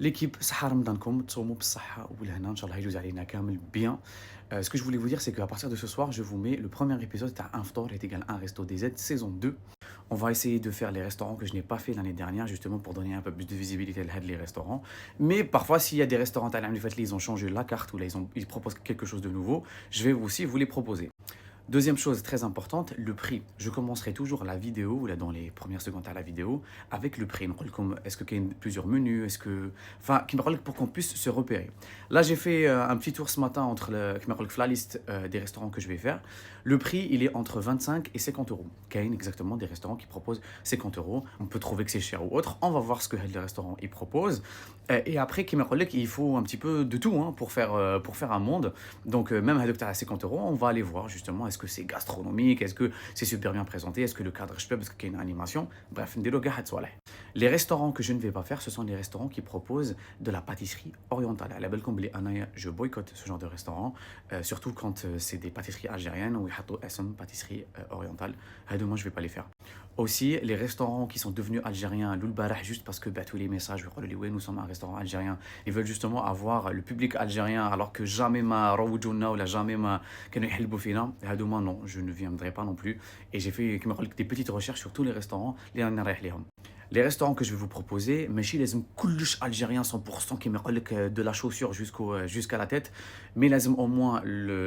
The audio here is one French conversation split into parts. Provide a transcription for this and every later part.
L'équipe, صحة رمضانكم تصوموا بالصحة والهنا إن شاء الله يجوز علينا كامل bien. Ce que je voulais vous dire, c'est qu'à partir de ce soir, je vous mets le premier épisode à un ftor est égal à un resto des Z saison 2. On va essayer de faire les restaurants que je n'ai pas fait l'année dernière, justement pour donner un peu plus de visibilité à les restaurants. Mais parfois, s'il y a des restaurants à ils ont changé la carte ou là, ils proposent quelque chose de nouveau, je vais aussi vous les proposer. Deuxième chose très importante, le prix. Je commencerai toujours la vidéo, ou là dans les premières secondes à la vidéo, avec le prix. Est-ce qu'il y a plusieurs menus, est-ce que... Enfin, pour qu'on puisse se repérer. Là, j'ai fait un petit tour ce matin entre la liste des restaurants que je vais faire. Le prix, il est entre 25 et 50 euros. Il y a exactement des restaurants qui proposent 50 euros. On peut trouver que c'est cher ou autre. On va voir ce que les restaurants ils proposent. Et après, il faut un petit peu de tout pour faire un monde. Donc, même à 50 euros, on va aller voir justement est-ce que c'est gastronomique, est-ce que c'est super bien présenté, est-ce que le cadre, je peux, parce qu'il y a une animation. Bref, les restaurants que je ne vais pas faire, ce sont les restaurants qui proposent de la pâtisserie orientale. À la belle comblée, je boycotte ce genre de restaurant, surtout quand c'est des pâtisseries algériennes ou SM, pâtisserie orientale. Moi, je ne vais pas les faire. Aussi, les restaurants qui sont devenus algériens, l'Oulbarah, juste parce que tous les messages, nous sommes un restaurant algérien, ils veulent justement avoir le public algérien, alors que jamais ma rawoujouna ou la jamais ma كانوا يحلبوا فينا. moi non, je ne viendrai pas non plus. Et j'ai fait des petites recherches sur tous les restaurants اللي راني رايح ليهم. Les restaurants que je vais vous proposer, ماشي لازم كلش algérien 100% كيما يقول لك de la chaussure jusqu'à la tête, mais لازم au moins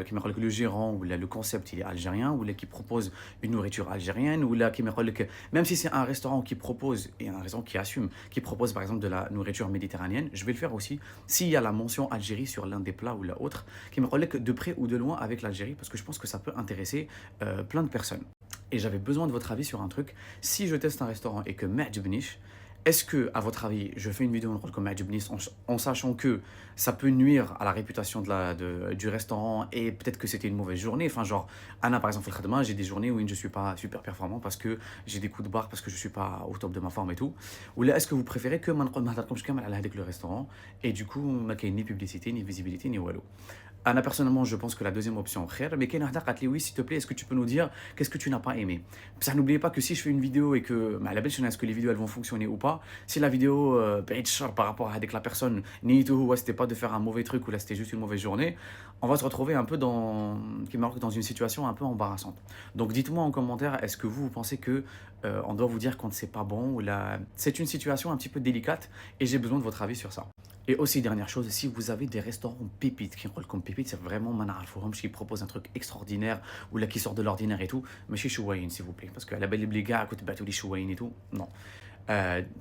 كيما يقول لك le gérant ou le concept il est algérien ou qui propose une nourriture algérienne ou là كيما يقول لك même si c'est un restaurant qui propose et un restaurant qui assume qui propose par exemple de la nourriture méditerranéenne, je vais le faire aussi s'il y a la mention Algérie sur l'un des plats ou l'autre كيما يقول لك de près ou de loin avec l'Algérie parce que je pense que ça peut intéresser plein de personnes. Et j'avais besoin de votre avis sur un truc. Si je teste un restaurant et que m'ajibnish, est-ce que, à votre avis, je fais une vidéo comme m'ajibnish en sachant que ça peut nuire à la réputation du restaurant et peut-être que c'était une mauvaise journée. Enfin, genre, Anna, par exemple, j'ai des journées où je ne suis pas super performant parce que j'ai des coups de barre, parce que je ne suis pas au top de ma forme et tout. Ou là, est-ce que vous préférez que avec le restaurant et du coup, il n'y ait ni publicité, ni visibilité, ni wallo. Anna, personnellement, je pense que la deuxième option, frère, mais oui, s'il te plaît, est-ce que tu peux nous dire qu'est-ce que tu n'as pas aimé? Ça, n'oubliez pas que si je fais une vidéo et que, la belle chaîne, est-ce que les vidéos elles vont fonctionner ou pas? Si la vidéo, par rapport à avec la personne, ni tout, ouais, c'était pas de faire un mauvais truc ou là c'était juste une mauvaise journée, on va se retrouver un peu dans une situation un peu embarrassante. Donc dites-moi en commentaire, est-ce que vous pensez que on doit vous dire quand c'est pas bon ou là, c'est une situation un petit peu délicate et j'ai besoin de votre avis sur ça. Et aussi, dernière chose, si vous avez des restaurants pépites, qui roulent comme pépites, c'est vraiment Manaralforum qui propose un truc extraordinaire ou là qui sort de l'ordinaire et tout, mais chez Chouaïn, s'il vous plaît, parce que la belle les gars, à côté de les Chouaïn et tout, non.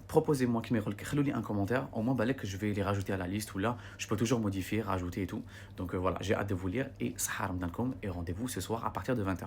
Proposez-moi qui un commentaire, au moins que je vais les rajouter à la liste ou là, je peux toujours modifier, rajouter et tout. Donc voilà, j'ai hâte de vous lire et Sahar Mdankom et rendez-vous ce soir à partir de 20h.